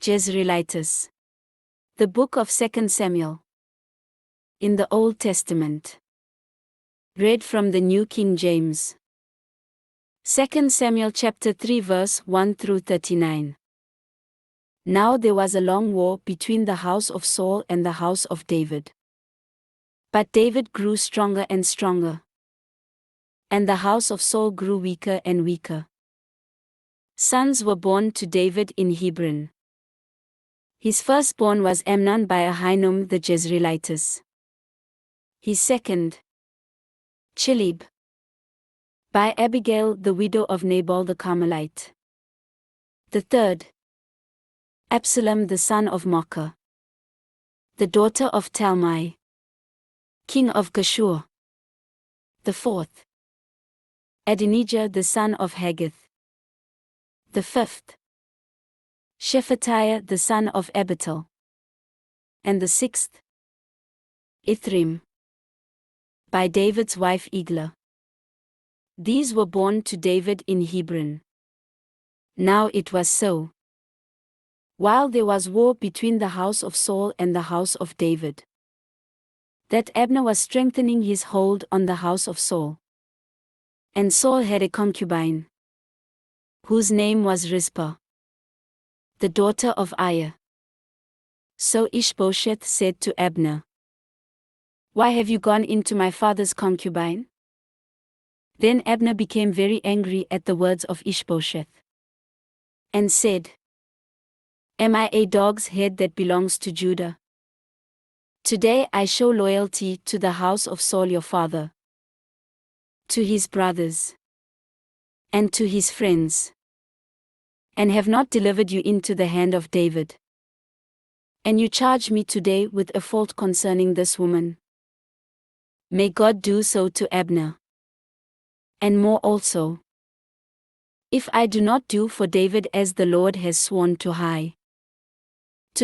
Jezreelites. The Book of 2 Samuel. In the Old Testament. Read from the New King James. 2 Samuel chapter 3 verse 1 through 39. Now there was a long war between the house of Saul and the house of David. But David grew stronger and stronger, and the house of Saul grew weaker and weaker. Sons were born to David in Hebron. His firstborn was Amnon by Ahinoam the Jezreelitess. His second, Chileab, by Abigail the widow of Nabal the Carmelite. The third, Absalom the son of Maacah, the daughter of Talmai, king of Geshur. The fourth, Adonijah the son of Haggith. The fifth, Shephatiah the son of Abital. And the sixth, Ithream, by David's wife Eglah. These were born to David in Hebron. Now it was so, while there was war between the house of Saul and the house of David, that Abner was strengthening his hold on the house of Saul. And Saul had a concubine, whose name was Rizpah, the daughter of Aiah. So Ishbosheth said to Abner, "Why have you gone into my father's concubine?" Then Abner became very angry at the words of Ishbosheth, and said, "Am I a dog's head that belongs to Judah? Today I show loyalty to the house of Saul your father, to his brothers, and to his friends, and have not delivered you into the hand of David. And you charge me today with a fault concerning this woman. May God do so to Abner, and more also, if I do not do for David as the Lord has sworn to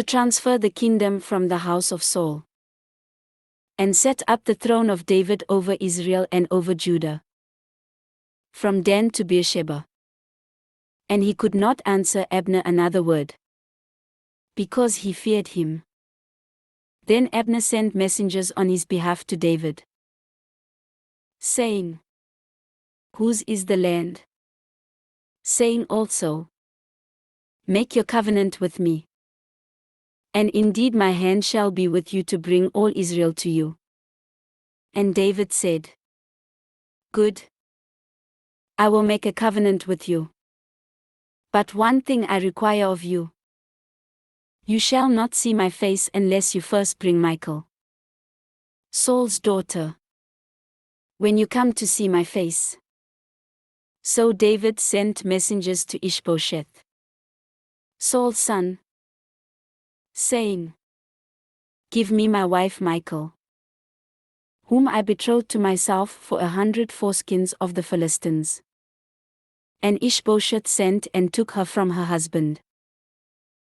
transfer the kingdom from the house of Saul, and set up the throne of David over Israel and over Judah, from Dan to Beersheba." And he could not answer Abner another word, because he feared him. Then Abner sent messengers on his behalf to David, saying, "Whose is the land?" Saying also, "Make your covenant with me, and indeed my hand shall be with you to bring all Israel to you." And David said, "Good. I will make a covenant with you. But one thing I require of you. You shall not see my face unless you first bring Michal, Saul's daughter, when you come to see my face." So David sent messengers to Ishbosheth, Saul's son, saying, "Give me my wife Michal, whom I betrothed to myself for 100 foreskins of the Philistines." And Ishbosheth sent and took her from her husband,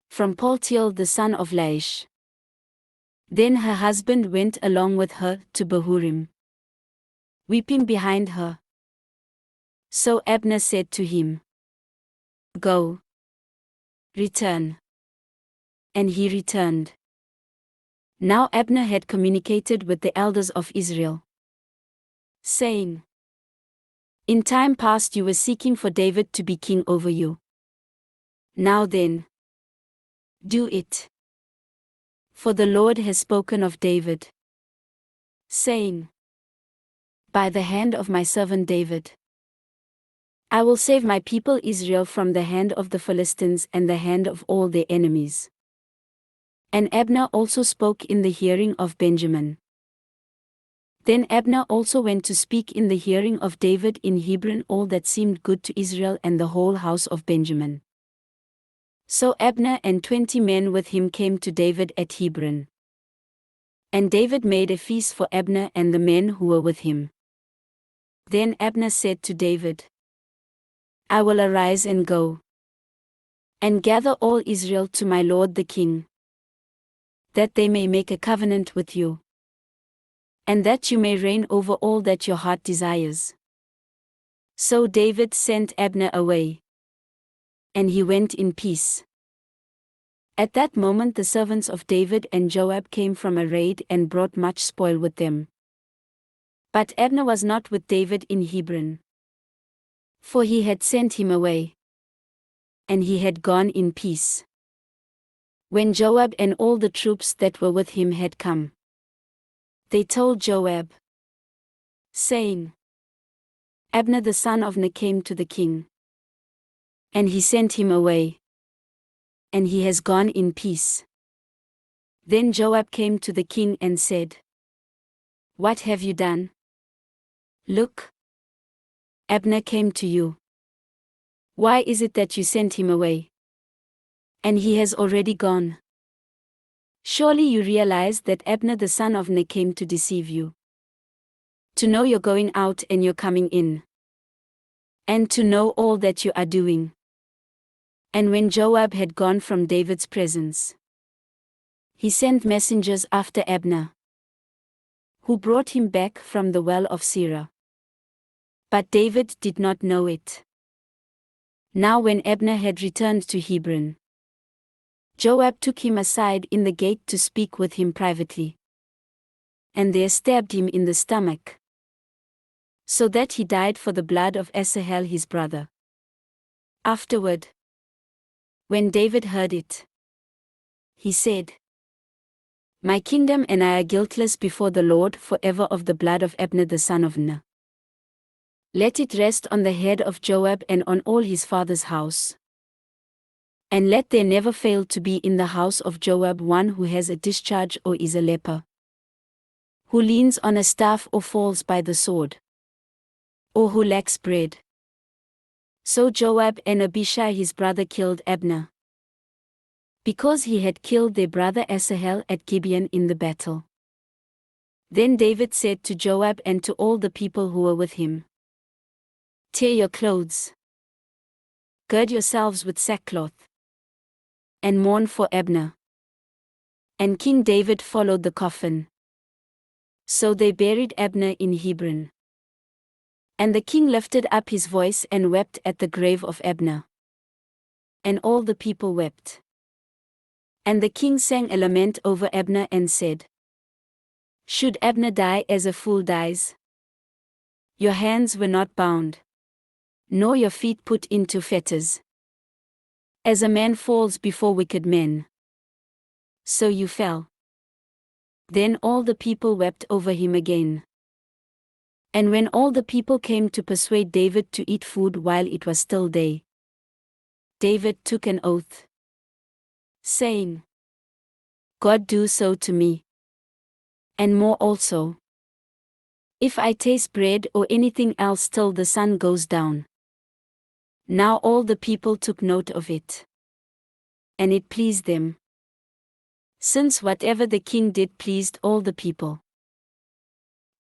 from Paltiel the son of Laish. Then her husband went along with her to Bahurim, weeping behind her. So Abner said to him, "Go, return." And he returned. Now Abner had communicated with the elders of Israel, saying, "In time past you were seeking for David to be king over you. Now then, do it. For the Lord has spoken of David, saying, by the hand of my servant David, I will save my people Israel from the hand of the Philistines and the hand of all their enemies." And Abner also spoke in the hearing of Benjamin. Then Abner also went to speak in the hearing of David in Hebron all that seemed good to Israel and the whole house of Benjamin. So Abner and 20 men with him came to David at Hebron. And David made a feast for Abner and the men who were with him. Then Abner said to David, "I will arise and go, and gather all Israel to my lord the king, that they may make a covenant with you, and that you may reign over all that your heart desires." So David sent Abner away, and he went in peace. At that moment the servants of David and Joab came from a raid and brought much spoil with them. But Abner was not with David in Hebron, for he had sent him away, and he had gone in peace. When Joab and all the troops that were with him had come, they told Joab, saying, Abner the son of Ner came to the king, and he sent him away, and he has gone in peace. Then Joab came to the king and said, What have you done? Look, Abner came to you. Why is it that you sent him away? And he has already gone. Surely you realize that Abner the son of Ner came to deceive you, to know you're going out and you're coming in, and to know all that you are doing. And when Joab had gone from David's presence, he sent messengers after Abner, who brought him back from the well of Sirah. But David did not know it. Now when Abner had returned to Hebron, Joab took him aside in the gate to speak with him privately, and there stabbed him in the stomach, so that he died for the blood of Asahel his brother. Afterward, when David heard it, he said, My kingdom and I are guiltless before the Lord forever of the blood of Abner the son of Ner. Let it rest on the head of Joab and on all his father's house. And let there never fail to be in the house of Joab one who has a discharge or is a leper, who leans on a staff or falls by the sword, or who lacks bread. So Joab and Abishai his brother killed Abner, because he had killed their brother Asahel at Gibeon in the battle. Then David said to Joab and to all the people who were with him, Tear your clothes, gird yourselves with sackcloth, and mourn for Abner. And King David followed the coffin. So they buried Abner in Hebron. And the king lifted up his voice and wept at the grave of Abner. And all the people wept. And the king sang a lament over Abner and said, Should Abner die as a fool dies? Your hands were not bound, nor your feet put into fetters. As a man falls before wicked men, so you fell. Then all the people wept over him again. And when all the people came to persuade David to eat food while it was still day, David took an oath, saying, God do so to me, and more also, if I taste bread or anything else till the sun goes down. Now all the people took note of it, and it pleased them, since whatever the king did pleased all the people.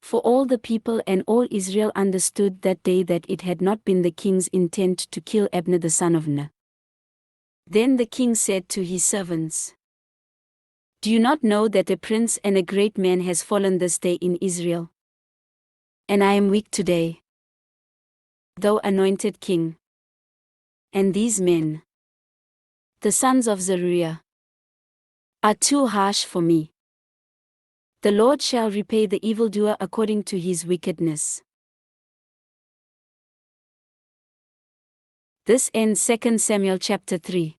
For all the people and all Israel understood that day that it had not been the king's intent to kill Abner the son of Ner. Then the king said to his servants, Do you not know that a prince and a great man has fallen this day in Israel? And I am weak today, though anointed king. And these men, the sons of Zeruiah, are too harsh for me. The Lord shall repay the evildoer according to his wickedness. This ends 2 Samuel chapter 3.